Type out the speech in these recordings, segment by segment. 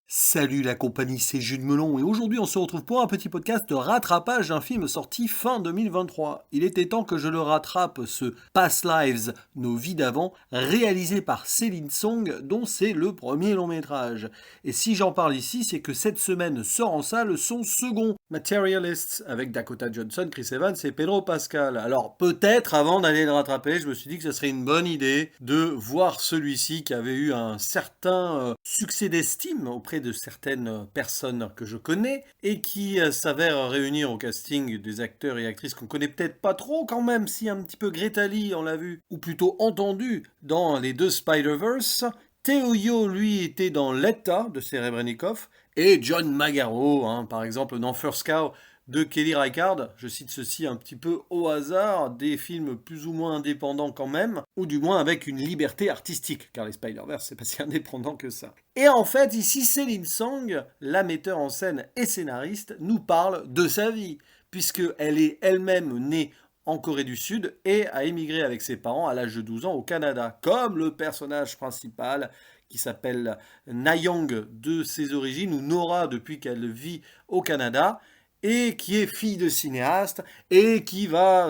Salut la compagnie, c'est Jules Melon et aujourd'hui on se retrouve pour un petit podcast de rattrapage d'un film sorti fin 2023. Il était temps que je le rattrape, ce Past Lives, nos vies d'avant, réalisé par Céline Song, dont c'est le premier long métrage. Et si j'en parle ici, c'est que cette semaine sort en salle son second, Materialists, avec Dakota Johnson, Chris Evans et Pedro Pascal. Alors peut-être avant d'aller le rattraper, je me suis dit que ce serait une bonne idée de voir celui-ci qui avait eu un certain succès d'estime auprès de certaines personnes que je connais et qui s'avère réunir au casting des acteurs et actrices qu'on connaît peut-être pas trop quand même, si un petit peu Greta Lee on l'a vu, ou plutôt entendu dans les deux Spider-Verse. Theo Yo, lui, était dans L'État de Serebrennikov, et John Magaro, hein, par exemple, dans First Cow de Kelly Reichardt. Je cite ceci un petit peu au hasard, des films plus ou moins indépendants quand même, ou du moins avec une liberté artistique, car les Spider-Verse, c'est pas si indépendant que ça. Et en fait, ici, Céline Song, la metteur en scène et scénariste, nous parle de sa vie, puisqu'elle est elle-même née en Corée du Sud et a émigré avec ses parents à l'âge de 12 ans au Canada, comme le personnage principal qui s'appelle Nayong de ses origines, ou Nora depuis qu'elle vit au Canada, et qui est fille de cinéaste, et qui va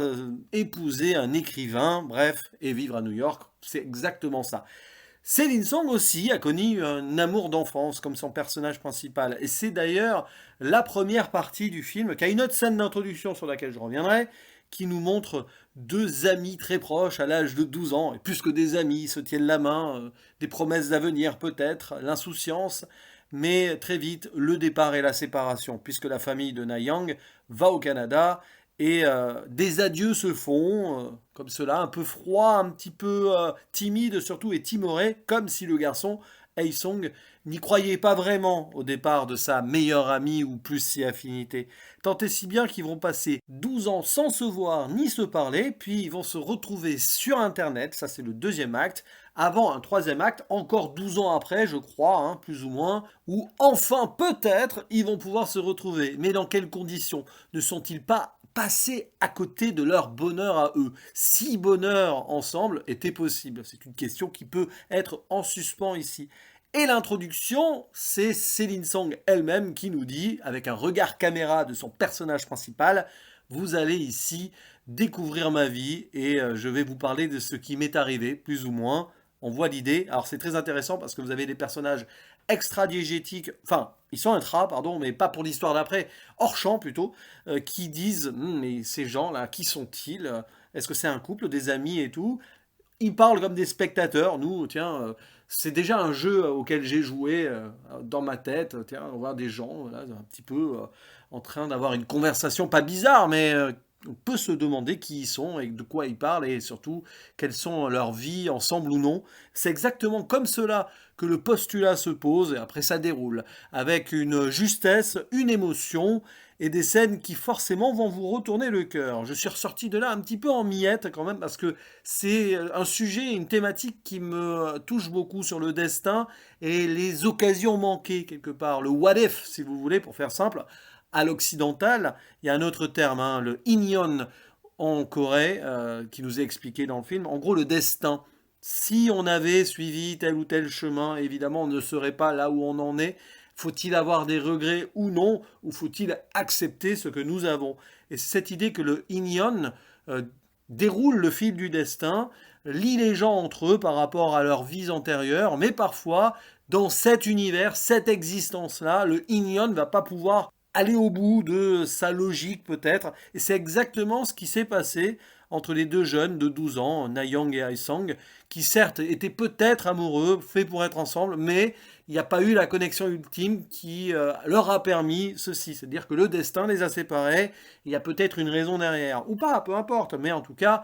épouser un écrivain, bref, et vivre à New York. C'est exactement ça. Céline Song aussi a connu un amour d'enfance comme son personnage principal. Et c'est d'ailleurs la première partie du film, qui a une autre scène d'introduction sur laquelle je reviendrai, qui nous montre deux amis très proches à l'âge de 12 ans, et plus que des amis, ils se tiennent la main, des promesses d'avenir peut-être, l'insouciance, mais très vite le départ et la séparation, puisque la famille de Nayang va au Canada et des adieux se font, comme cela, un peu froid, un petit peu timide surtout, et timoré, comme si le garçon, Song, n'y croyait pas vraiment au départ de sa meilleure amie ou plus si affinité. Tant et si bien qu'ils vont passer 12 ans sans se voir ni se parler, puis ils vont se retrouver sur Internet, ça c'est le deuxième acte, avant un troisième acte, encore 12 ans après, je crois, hein, plus ou moins, où enfin peut-être ils vont pouvoir se retrouver. Mais dans quelles conditions? Ne sont-ils pas passés à côté de leur bonheur à eux? Si bonheur ensemble était possible, c'est une question qui peut être en suspens ici. Et l'introduction, c'est Céline Song elle-même qui nous dit, avec un regard caméra de son personnage principal, vous allez ici découvrir ma vie et je vais vous parler de ce qui m'est arrivé, plus ou moins. On voit l'idée. Alors c'est très intéressant parce que vous avez des personnages extra-diégétiques, enfin, ils sont intra, pardon, mais pas pour l'histoire d'après, hors champ plutôt, qui disent, mais ces gens-là, qui sont-ils? Est-ce que c'est un couple, des amis et tout? Ils parlent comme des spectateurs. Nous, tiens, c'est déjà un jeu auquel j'ai joué dans ma tête. Tiens, on voit des gens là, un petit peu en train d'avoir une conversation pas bizarre, mais on peut se demander qui ils sont et de quoi ils parlent et surtout quelles sont leurs vies ensemble ou non. C'est exactement comme cela que le postulat se pose et après ça déroule avec une justesse, une émotion et des scènes qui forcément vont vous retourner le cœur. Je suis ressorti de là un petit peu en miettes quand même parce que c'est un sujet, une thématique qui me touche beaucoup sur le destin et les occasions manquées quelque part. Le what if, si vous voulez, pour faire simple. À l'occidental, il y a un autre terme, hein, le inyon en Corée, qui nous est expliqué dans le film. En gros, le destin. Si on avait suivi tel ou tel chemin, évidemment, on ne serait pas là où on en est. Faut-il avoir des regrets ou non, ou faut-il accepter ce que nous avons? Et c'est cette idée que le inyon euh, déroule le fil du destin, lie les gens entre eux par rapport à leurs vies antérieures, mais parfois, dans cet univers, cette existence-là, le Inyon ne va pas pouvoir aller au bout de sa logique peut-être. Et c'est exactement ce qui s'est passé entre les deux jeunes de 12 ans, Nayang et Aesong, qui certes étaient peut-être amoureux, faits pour être ensemble, mais il n'y a pas eu la connexion ultime qui leur a permis ceci. C'est-à-dire que le destin les a séparés, il y a peut-être une raison derrière, ou pas, peu importe, mais en tout cas,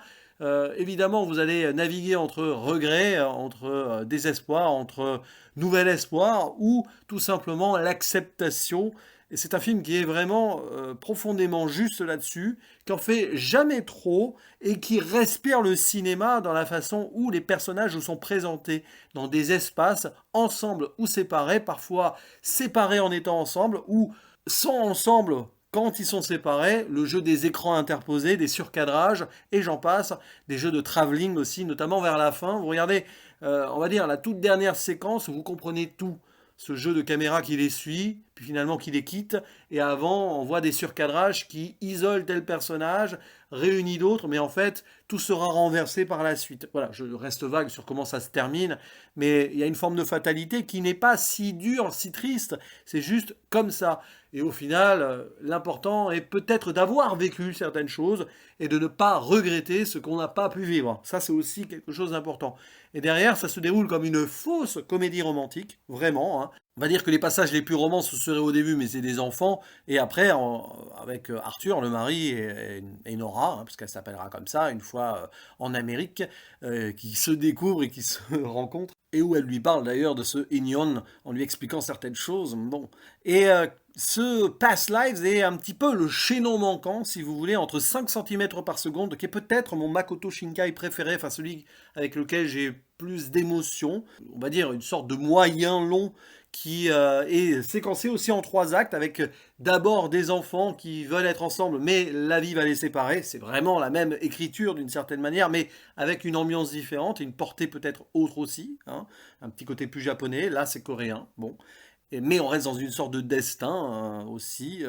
évidemment, vous allez naviguer entre regrets, entre désespoir, entre nouvel espoir, ou tout simplement l'acceptation. Et c'est un film qui est vraiment profondément juste là-dessus, qui en fait jamais trop, et qui respire le cinéma dans la façon où les personnages sont présentés, dans des espaces, ensemble ou séparés, parfois séparés en étant ensemble, ou sont ensemble quand ils sont séparés, le jeu des écrans interposés, des surcadrages, et j'en passe, des jeux de travelling aussi, notamment vers la fin. Vous regardez, on va dire, la toute dernière séquence où vous comprenez tout. ce jeu de caméra qui les suit, puis finalement qui les quitte, et avant on voit des surcadrages qui isolent tel personnage, réunit d'autres, mais en fait tout sera renversé par la suite. Voilà, je reste vague sur comment ça se termine, mais il y a une forme de fatalité qui n'est pas si dure, si triste, c'est juste comme ça. Et au final, l'important est peut-être d'avoir vécu certaines choses et de ne pas regretter ce qu'on n'a pas pu vivre. Ça, c'est aussi quelque chose d'important. Et derrière, ça se déroule comme une fausse comédie romantique, vraiment, hein. On va dire que les passages les plus romances ce serait au début, mais c'est des enfants, et après, avec Arthur, le mari, et Nora, hein, parce qu'elle s'appellera comme ça, une fois en Amérique, qui se découvre et qui se rencontre, et où elle lui parle d'ailleurs de ce Ignon, en lui expliquant certaines choses. Bon. Et ce Past Lives est un petit peu le chaînon manquant, si vous voulez, entre 5 centimètres par seconde, qui est peut-être mon Makoto Shinkai préféré, enfin celui avec lequel j'ai plus d'émotion, on va dire une sorte de moyen long qui est séquencé aussi en 3 actes, avec d'abord des enfants qui veulent être ensemble, mais la vie va les séparer. C'est vraiment la même écriture d'une certaine manière, mais avec une ambiance différente, et une portée peut-être autre aussi, hein. Un petit côté plus japonais, là c'est coréen, bon. Mais on reste dans une sorte de destin aussi,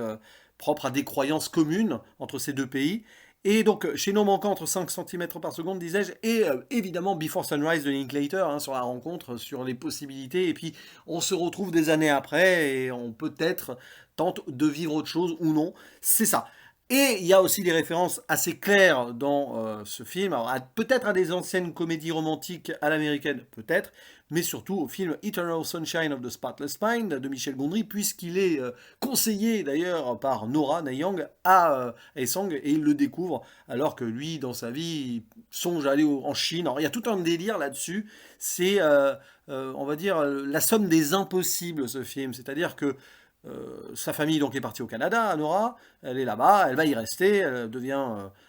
propre à des croyances communes entre ces deux pays. Et donc, chez nos manquants entre 5 centimètres par seconde, disais-je, et évidemment Before Sunrise de Linklater, hein, sur la rencontre, sur les possibilités, et puis on se retrouve des années après, et on peut-être tente de vivre autre chose ou non, c'est ça. Et il y a aussi des références assez claires dans ce film, alors peut-être à des anciennes comédies romantiques à l'américaine, peut-être, mais surtout au film Eternal Sunshine of the Spotless Mind de Michel Gondry, puisqu'il est conseillé d'ailleurs par Nora Nayang à Aesong, et il le découvre alors que lui, dans sa vie, il songe à aller en Chine. Alors il y a tout un délire là-dessus, c'est, on va dire, la somme des impossibles, ce film, c'est-à-dire que sa famille donc est partie au Canada, Nora, elle est là-bas, elle va y rester, elle devient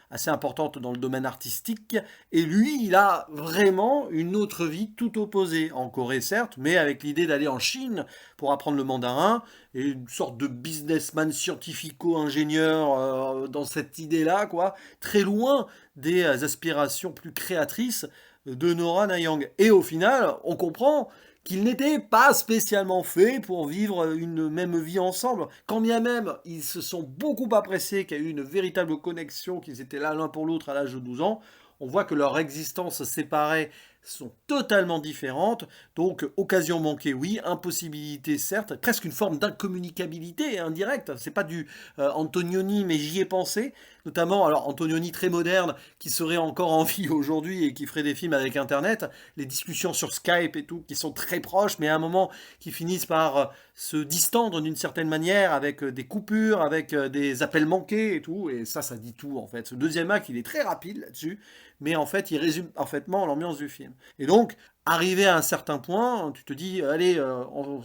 assez importante dans le domaine artistique, et lui, il a vraiment une autre vie tout opposée, en Corée certes, mais avec l'idée d'aller en Chine pour apprendre le mandarin, et une sorte de businessman scientifico-ingénieur dans cette idée-là, quoi, très loin des aspirations plus créatrices de Nora Nayang. Et au final, on comprend qu'ils n'étaient pas spécialement faits pour vivre une même vie ensemble. Quand bien même ils se sont beaucoup appréciés, qu'il y a eu une véritable connexion, qu'ils étaient là l'un pour l'autre à l'âge de 12 ans, on voit que leurs existences séparées sont totalement différentes. Donc, occasion manquée, oui, impossibilité, certes, presque une forme d'incommunicabilité indirecte. C'est pas du Antonioni, mais j'y ai pensé. Notamment, alors Antonioni très moderne, qui serait encore en vie aujourd'hui et qui ferait des films avec Internet, les discussions sur Skype et tout, qui sont très proches, mais à un moment qui finissent par se distendre d'une certaine manière, avec des coupures, avec des appels manqués et tout, et ça dit tout en fait. Ce deuxième acte, il est très rapide là-dessus, mais en fait, il résume parfaitement l'ambiance du film. Et donc, arrivé à un certain point, tu te dis, allez,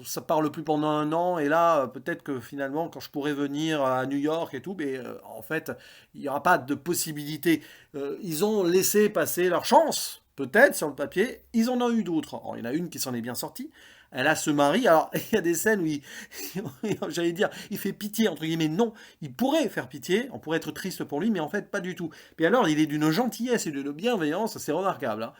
ça parle plus pendant un an, et là, peut-être que finalement, quand je pourrais venir à New York et tout, mais en fait, il n'y aura pas de possibilité. Ils ont laissé passer leur chance, peut-être sur le papier, ils en ont eu d'autres. Alors, il y en a une qui s'en est bien sortie. Elle a ce mari, alors il y a des scènes où j'allais dire, il fait pitié, entre guillemets, non, il pourrait faire pitié, on pourrait être triste pour lui, mais en fait pas du tout. Puis alors il est d'une gentillesse et d'une bienveillance, c'est remarquable, hein.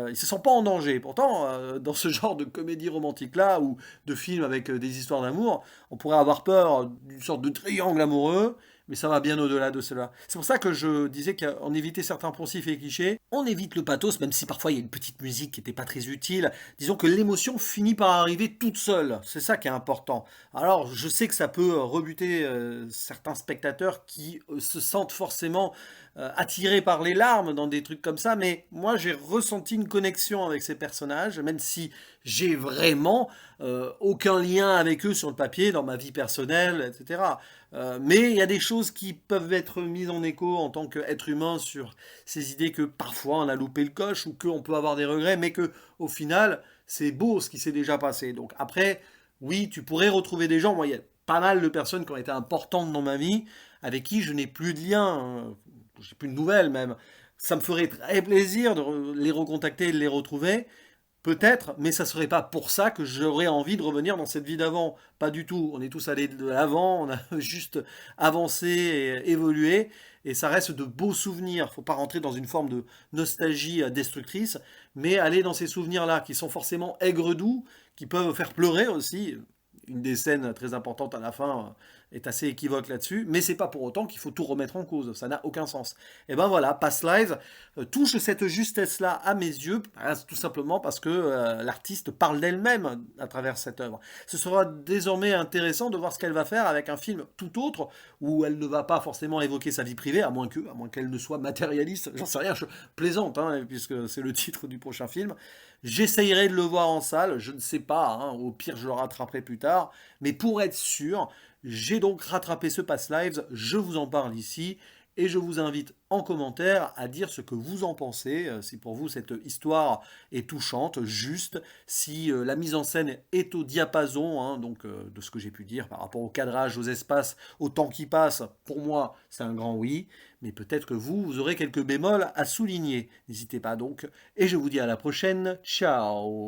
Il se sent pas en danger, pourtant dans ce genre de comédie romantique-là, ou de film avec des histoires d'amour, on pourrait avoir peur d'une sorte de triangle amoureux, mais ça va bien au-delà de cela. C'est pour ça que je disais qu'on évitait certains poncifs et clichés, on évite le pathos, même si parfois il y a une petite musique qui n'était pas très utile. Disons que l'émotion finit par arriver toute seule, c'est ça qui est important. Alors je sais que ça peut rebuter certains spectateurs qui se sentent forcément attirés par les larmes dans des trucs comme ça, mais moi j'ai ressenti une connexion avec ces personnages, même si j'ai vraiment aucun lien avec eux sur le papier, dans ma vie personnelle, etc. Mais il y a des choses qui peuvent être mises en écho en tant qu'être humain sur ces idées que parfois on a loupé le coche, ou qu'on peut avoir des regrets, mais que au final c'est beau ce qui s'est déjà passé. Donc après, oui, tu pourrais retrouver des gens, moi il y a pas mal de personnes qui ont été importantes dans ma vie, avec qui je n'ai plus de lien, j'ai plus de nouvelles même. Ça me ferait très plaisir de les recontacter et de les retrouver, Peut-être, mais ça serait pas pour ça que j'aurais envie de revenir dans cette vie d'avant. Pas du tout. On est tous allés de l'avant, on a juste avancé et évolué, et ça reste de beaux souvenirs. Faut pas rentrer dans une forme de nostalgie destructrice, mais aller dans ces souvenirs-là, qui sont forcément aigres-doux, qui peuvent faire pleurer aussi. Une des scènes très importantes à la fin est assez équivoque là-dessus, mais c'est pas pour autant qu'il faut tout remettre en cause. Ça n'a aucun sens. Et ben voilà, Past Lives touche cette justesse-là à mes yeux, tout simplement parce que l'artiste parle d'elle-même à travers cette œuvre. Ce sera désormais intéressant de voir ce qu'elle va faire avec un film tout autre, où elle ne va pas forcément évoquer sa vie privée, à moins qu'elle ne soit matérialiste. J'en sais rien, je plaisante, hein, puisque c'est le titre du prochain film. J'essayerai de le voir en salle, je ne sais pas, hein, au pire je le rattraperai plus tard, mais pour être sûr, j'ai donc rattrapé ce Past Lives, je vous en parle ici, et je vous invite en commentaire à dire ce que vous en pensez, si pour vous cette histoire est touchante, juste, si la mise en scène est au diapason, hein, donc de ce que j'ai pu dire par rapport au cadrage, aux espaces, au temps qui passe, pour moi c'est un grand oui, mais peut-être que vous aurez quelques bémols à souligner. N'hésitez pas donc, et je vous dis à la prochaine, ciao.